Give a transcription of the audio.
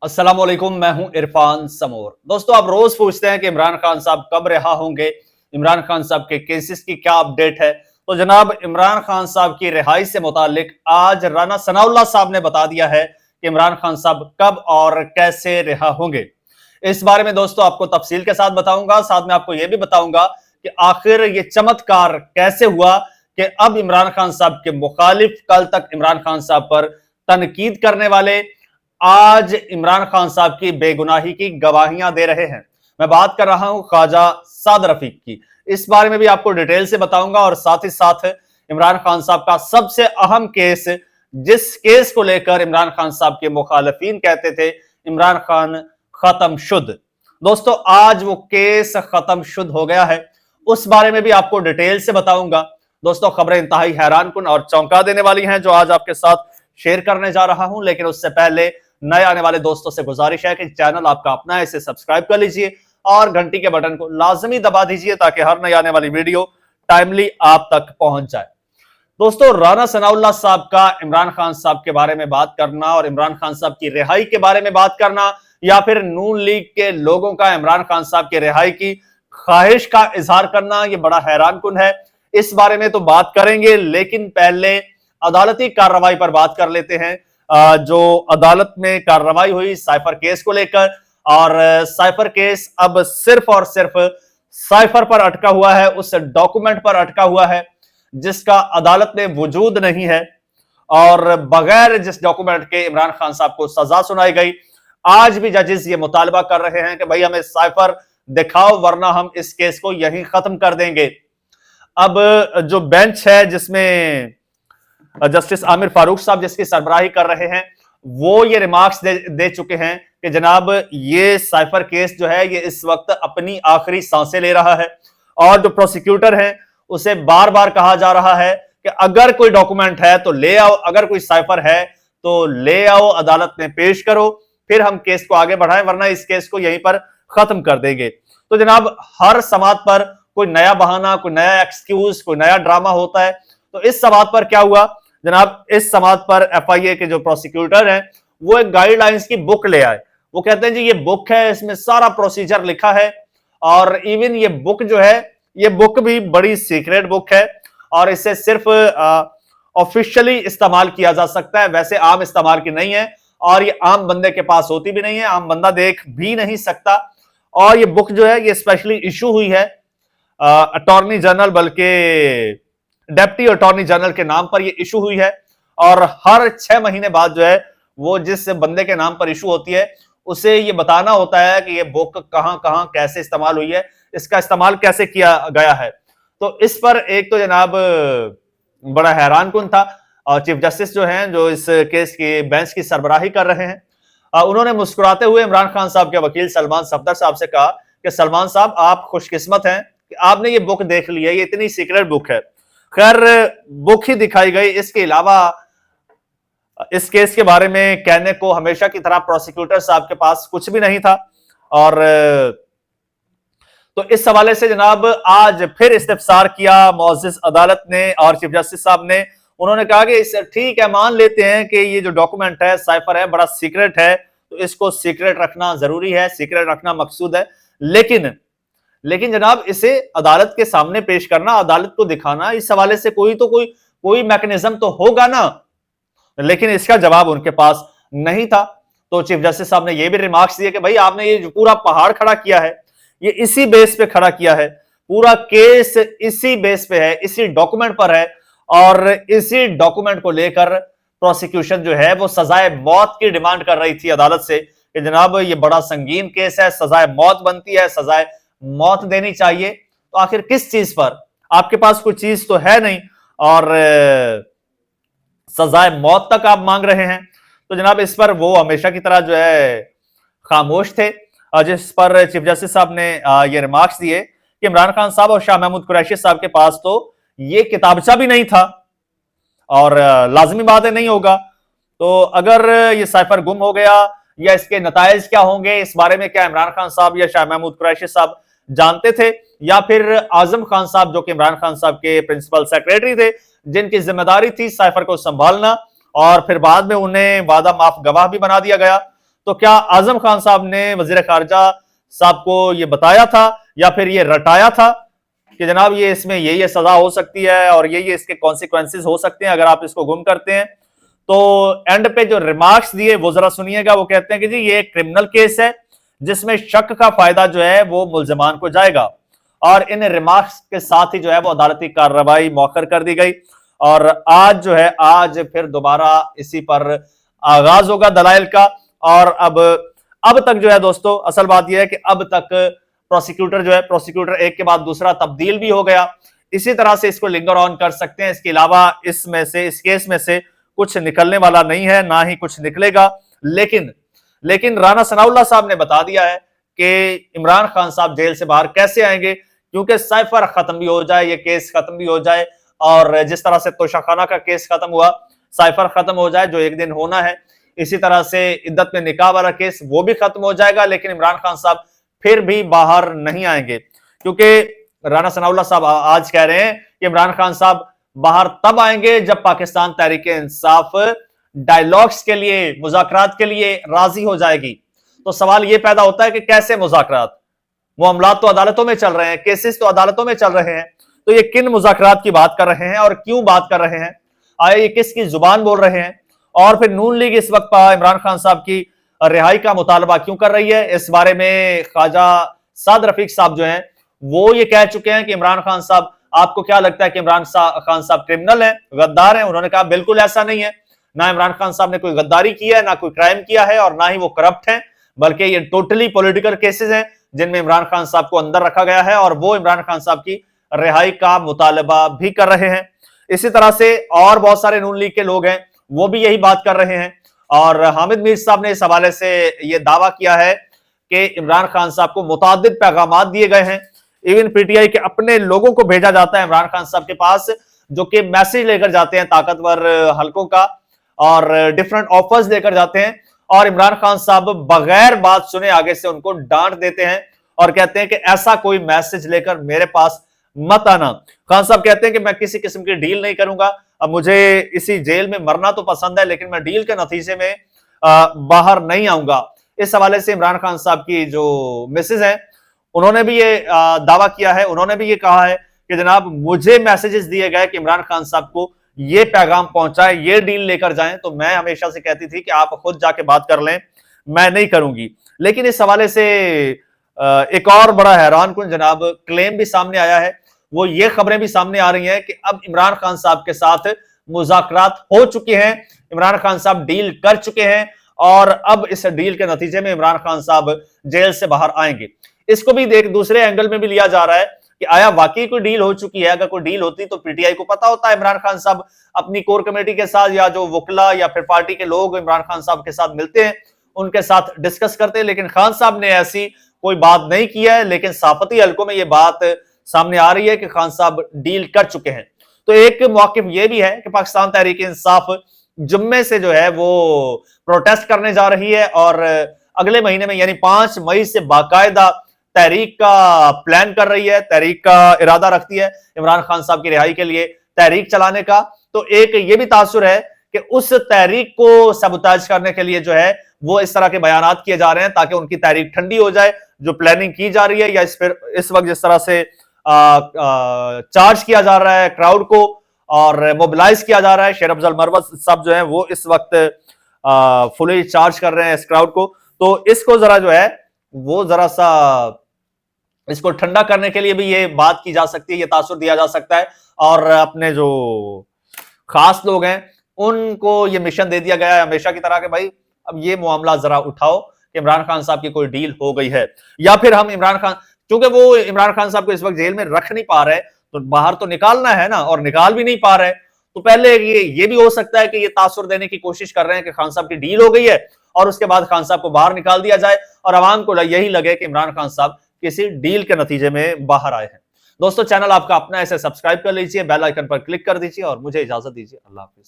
अस्सलाम वालेकुम, मैं हूं इरफान समोर। दोस्तों, आप रोज पूछते हैं कि इमरान खान साहब कब रिहा होंगे, इमरान खान साहब के केसेस की क्या अपडेट है। तो जनाब, इमरान खान साहब की रिहाई से मुतालिक आज राना सनाउल्लाह साहब ने बता दिया है कि इमरान खान साहब कब और कैसे रिहा होंगे। इस बारे में दोस्तों आपको तफसील के साथ बताऊंगा, साथ में आपको यह भी बताऊंगा कि आखिर ये चमत्कार कैसे हुआ कि अब इमरान खान साहब के मुखालिफ कल तक इमरान खान साहब पर तनकीद करने वाले आज इमरान खान साहब की बेगुनाही की गवाहियां दे रहे हैं। मैं बात कर रहा हूं ख्वाजा साद रफीक की। इस बारे में भी आपको डिटेल से बताऊंगा और साथ ही साथ इमरान खान साहब का सबसे अहम केस, जिस केस को लेकर इमरान खान साहब के मुखालिफिन कहते थे इमरान खान खत्म शुद। दोस्तों, आज वो केस खत्म शुद हो गया है, उस बारे में भी आपको डिटेल से बताऊंगा। दोस्तों, खबरें इंतहाई हैरानकुन और चौंका देने वाली हैं जो आज आपके साथ शेयर करने जा रहा हूं, लेकिन उससे पहले नए आने वाले दोस्तों से गुजारिश है कि चैनल आपका अपना है, इसे सब्सक्राइब कर लीजिए और घंटी के बटन को लाजमी दबा दीजिए ताकि हर नई आने वाली वीडियो टाइमली आप तक पहुंच जाए। दोस्तों, राना सनाउल्लाह साहब का इमरान खान साहब के बारे में बात करना और इमरान खान साहब की रिहाई के बारे में बात करना, या फिर नून लीग के लोगों का इमरान खान साहब की रिहाई की ख्वाहिश का इजहार करना, यह बड़ा हैरानकुन है। इस बारे में तो बात करेंगे, लेकिन पहले अदालती कार्रवाई पर बात कर लेते हैं। जो अदालत में कार्रवाई हुई साइफर केस को लेकर, और साइफर केस अब सिर्फ और सिर्फ साइफर पर अटका हुआ है, उस डॉक्यूमेंट पर अटका हुआ है जिसका अदालत में वजूद नहीं है, और बगैर जिस डॉक्यूमेंट के इमरान खान साहब को सजा सुनाई गई। आज भी जजेस ये मुतालबा कर रहे हैं कि भाई हमें साइफर दिखाओ वरना हम इस केस को यहीं खत्म कर देंगे। अब जो बेंच है जिसमें जस्टिस आमिर फारूक साहब जिसकी सरबराही कर रहे हैं, वो ये रिमार्क्स दे चुके हैं कि जनाब ये साइफर केस जो है ये इस वक्त अपनी आखिरी सांसें ले रहा है, और जो प्रोसिक्यूटर है उसे बार बार कहा जा रहा है कि अगर कोई डॉक्यूमेंट है तो ले आओ, अगर कोई साइफर है तो ले आओ, अदालत में पेश करो, फिर हम केस को आगे बढ़ाएं, वरना इस केस को यहीं पर खत्म कर देंगे। तो जनाब, हर समात पर कोई नया बहाना, कोई नया एक्सक्यूज, कोई नया ड्रामा होता है। तो इस समात पर क्या हुआ जनाब, इस समात पर एफआईए के जो प्रोसिक्यूटर हैं वो एक गाइडलाइंस की बुक ले आए। वो कहते हैं जी ये बुक है, इसमें सारा प्रोसीजर लिखा है, और इवन ये बुक जो है ये बुक भी बड़ी सीक्रेट बुक है, और इसे सिर्फ ऑफिशियली इस्तेमाल किया जा सकता है, वैसे आम इस्तेमाल की नहीं है, और ये आम बंदे के पास होती भी नहीं है, आम बंदा देख भी नहीं सकता। और ये बुक जो है ये स्पेशली इशू हुई है अटॉर्नी जनरल, बल्कि डेप्टी अटॉर्नी जनरल के नाम पर ये इशू हुई है, और हर 6 महीने बाद जो है वो जिस बंदे के नाम पर इशू होती है उसे ये बताना होता है कि ये बुक कहां कहां कैसे इस्तेमाल हुई है, इसका इस्तेमाल कैसे किया गया है। तो इस पर एक तो जनाब बड़ा हैरानकुन था, और चीफ जस्टिस जो हैं जो इस केस की बेंच की सरबराही कर रहे हैं, उन्होंने मुस्कुराते हुए इमरान खान साहब के वकील सलमान सफदर साहब से कहा कि सलमान साहब आप खुशकिस्मत हैं कि आपने ये बुक देख ली है, ये इतनी सीक्रेट बुक है। खैर, बुक ही दिखाई गई, इसके अलावा इस केस के बारे में कहने को हमेशा की तरह प्रोसिक्यूटर साहब के पास कुछ भी नहीं था। और तो इस हवाले से जनाब आज फिर इस्तिफसार किया मुअज़्ज़िज़ अदालत ने और चीफ जस्टिस साहब ने। उन्होंने कहा कि इसे ठीक है, मान लेते हैं कि ये जो डॉक्यूमेंट है साइफर है बड़ा सीक्रेट है, तो इसको सीक्रेट रखना जरूरी है, सीक्रेट रखना मकसूद है, लेकिन जनाब इसे अदालत के सामने पेश करना, अदालत को दिखाना, इस हवाले से कोई मैकेनिज्म तो होगा ना। लेकिन इसका जवाब उनके पास नहीं था। तो चीफ जस्टिस साहब ने यह भी रिमार्क्स दिए कि भाई आपने ये जो पूरा पहाड़ खड़ा किया है ये इसी बेस पे खड़ा किया है, पूरा केस इसी बेस पे है, इसी डॉक्यूमेंट पर है, और इसी डॉक्यूमेंट को लेकर प्रोसिक्यूशन जो है वो सजाए मौत की डिमांड कर रही थी अदालत से कि जनाब ये बड़ा संगीन केस है, सजाए मौत बनती है, सजाए मौत देनी चाहिए। तो आखिर किस चीज पर? आपके पास कोई चीज तो है नहीं, और सजाए मौत तक आप मांग रहे हैं। तो जनाब इस पर वो हमेशा की तरह जो है खामोश थे, जिस पर चीफ जस्टिस साहब ने ये रिमार्क्स दिए कि इमरान खान साहब और शाह महमूद कुरैशी साहब के पास तो ये किताबचा भी नहीं था, और लाजमी बात है नहीं होगा। तो अगर ये साइफर गुम हो गया या इसके नताइज क्या होंगे, इस बारे में क्या इमरान खान साहब या शाह महमूद कुरैशी साहब जानते थे, या फिर आजम खान साहब जो कि इमरान खान साहब के प्रिंसिपल सेक्रेटरी थे, जिनकी जिम्मेदारी थी साइफर को संभालना, और फिर बाद में उन्हें वादा माफ गवाह भी बना दिया गया। तो क्या आजम खान साहब ने वजीर खारजा साहब को ये बताया था या फिर ये रटाया था कि जनाब ये इसमें ये सजा हो सकती है और ये इसके कॉन्सिक्वेंसेस हो सकते हैं अगर आप इसको गुम करते हैं? तो एंड पे जो रिमार्क्स दिए वो जरा सुनिएगा। वो कहते हैं कि जी ये क्रिमिनल केस है जिसमें शक का फायदा जो है वो मुल्जमान को जाएगा, और इन रिमार्क्स के साथ ही जो है वो अदालती कार्रवाई मौखर कर दी गई। और आज जो है आज फिर दोबारा इसी पर आगाज होगा दलाइल का। और अब तक जो है दोस्तों असल बात यह है कि अब तक प्रोसिक्यूटर एक के बाद दूसरा तब्दील भी हो गया। इसी तरह से इसको लिंगर ऑन कर सकते हैं। इसके अलावा इस केस में से कुछ निकलने वाला नहीं है, ना ही कुछ निकलेगा। लेकिन राणा सनाउल्लाह साहब ने बता दिया है कि इमरान खान साहब जेल से बाहर कैसे आएंगे, क्योंकि साइफर खत्म भी हो जाए, ये केस खत्म भी हो जाए, और जिस तरह से तोशाखाना का केस खत्म हुआ, साइफर खत्म हो जाए जो एक दिन होना है, इसी तरह से इद्दत में निकाह वाला केस वो भी खत्म हो जाएगा। लेकिन इमरान खान साहब फिर भी बाहर नहीं आएंगे, क्योंकि राणा सनाउल्लाह साहब आज कह रहे हैं कि इमरान खान साहब बाहर तब आएंगे जब पाकिस्तान तहरीक-ए-इंसाफ डायलॉग्स के लिए, मुज़ाकरात के लिए राजी हो जाएगी। तो सवाल यह पैदा होता है कि कैसे मुज़ाकरात? मामलात तो अदालतों में चल रहे हैं, केसेस तो अदालतों में चल रहे हैं, तो ये किन मुज़ाकरात की बात कर रहे हैं और क्यों बात कर रहे हैं? आए ये किसकी जुबान बोल रहे हैं? और फिर नून लीग इस वक्त इमरान खान साहब की रिहाई का मुतालबा क्यों कर रही है? इस बारे में ख्वाजा साद रफीक साहब जो हैं वो ये कह चुके हैं कि इमरान खान साहब, आपको क्या लगता है कि इमरान खान साहब क्रिमिनल हैं, गद्दार हैं? उन्होंने कहा बिल्कुल ऐसा नहीं है, ना इमरान खान साहब ने कोई गद्दारी किया है, ना कोई क्राइम किया है, और ना ही वो करप्ट हैं, बल्कि ये टोटली पॉलिटिकल केसेस हैं जिनमें इमरान खान साहब को अंदर रखा गया है, और वो इमरान खान साहब की रिहाई का मुतालबा भी कर रहे हैं। इसी तरह से और बहुत सारे नून लीग के लोग हैं वो भी यही बात कर रहे हैं। और हामिद मीर साहब ने इस हवाले से यह दावा किया है कि इमरान खान साहब को मुतादिद पैगामात दिए गए हैं, इवन पीटीआई के अपने लोगों को भेजा जाता है इमरान खान साहब के पास, जो कि मैसेज लेकर जाते हैं ताकतवर हलकों का, और डिफरेंट ऑफर्स लेकर जाते हैं, और इमरान खान साहब बगैर बात सुने आगे से उनको डांट देते हैं और कहते हैं कि ऐसा कोई मैसेज लेकर मेरे पास मत आना। खान साहब कहते हैं कि मैं किसी किस्म की डील नहीं करूंगा, अब मुझे इसी जेल में मरना तो पसंद है, लेकिन मैं डील के नतीजे में बाहर नहीं आऊंगा। इस हवाले से इमरान खान साहब की जो मिसेज हैं उन्होंने भी ये दावा किया है, उन्होंने भी ये कहा है कि जनाब मुझे मैसेजेस दिए गए कि इमरान खान साहब को ये पैगाम पहुंचाए, ये डील लेकर जाएं, तो मैं हमेशा से कहती थी कि आप खुद जाके बात कर लें, मैं नहीं करूंगी। लेकिन इस हवाले से एक और बड़ा हैरानकुन जनाब क्लेम भी सामने आया है, वो ये खबरें भी सामने आ रही हैं कि अब इमरान खान साहब के साथ मुज़ाकरात हो चुके हैं, इमरान खान साहब डील कर चुके हैं, और अब इस डील के नतीजे में इमरान खान साहब जेल से बाहर आएंगे। इसको भी एक दूसरे एंगल में भी लिया जा रहा है कि आया वाकई कोई डील हो चुकी है? अगर कोई डील होती तो पीटीआई को पता होता है इमरान खान साहब अपनी कोर कमेटी के साथ, या जो वकला या फिर पार्टी के लोग इमरान खान साहब के साथ मिलते हैं उनके साथ डिस्कस करते हैं। लेकिन खान साहब ने ऐसी कोई बात नहीं की है, लेकिन सहाफती हलकों में यह बात सामने आ रही है कि खान साहब डील कर चुके हैं। तो एक मौकिफ यह भी है कि पाकिस्तान तहरीक इंसाफ जुम्मे से जो है वो प्रोटेस्ट करने जा रही है, और अगले महीने में यानी 5 मई से बाकायदा तहरीक का प्लान कर रही है, तहरीक का इरादा रखती है इमरान खान साहब की रिहाई के लिए तहरीक चलाने का। तो एक ये भी तासुर है कि उस तहरीक को सबुताज करने के लिए जो है वो इस तरह के बयानात किए जा रहे हैं ताकि उनकी तहरीक ठंडी हो जाए, जो प्लानिंग की जा रही है, या इस वक्त जिस तरह से चार्ज किया जा रहा है क्राउड को और मोबिलाइज किया जा रहा है। शेर अफजल मरवत साहब जो है वो इस वक्त फुली चार्ज कर रहे हैं इस क्राउड को। तो इसको जरा जो है वो जरा सा इसको ठंडा करने के लिए भी ये बात की जा सकती है, ये तासुर दिया जा सकता है, और अपने जो खास लोग हैं उनको ये मिशन दे दिया गया है हमेशा की तरह कि भाई अब ये मामला जरा उठाओ कि इमरान खान साहब की कोई डील हो गई है, या फिर हम इमरान खान, क्योंकि वो इमरान खान साहब को इस वक्त जेल में रख नहीं पा रहे, तो बाहर तो निकालना है ना, और निकाल भी नहीं पा रहे, तो पहले ये भी हो सकता है कि ये तासुर देने की कोशिश कर रहे हैं कि खान साहब की डील हो गई है, और उसके बाद खान साहब को बाहर निकाल दिया जाए और अवाम को यही लगे कि इमरान खान साहब किसी डील के नतीजे में बाहर आए हैं। दोस्तों चैनल आपका अपना है, इसे सब्सक्राइब कर लीजिए, बेल आइकन पर क्लिक कर दीजिए और मुझे इजाजत दीजिए। अल्लाह हाफिज।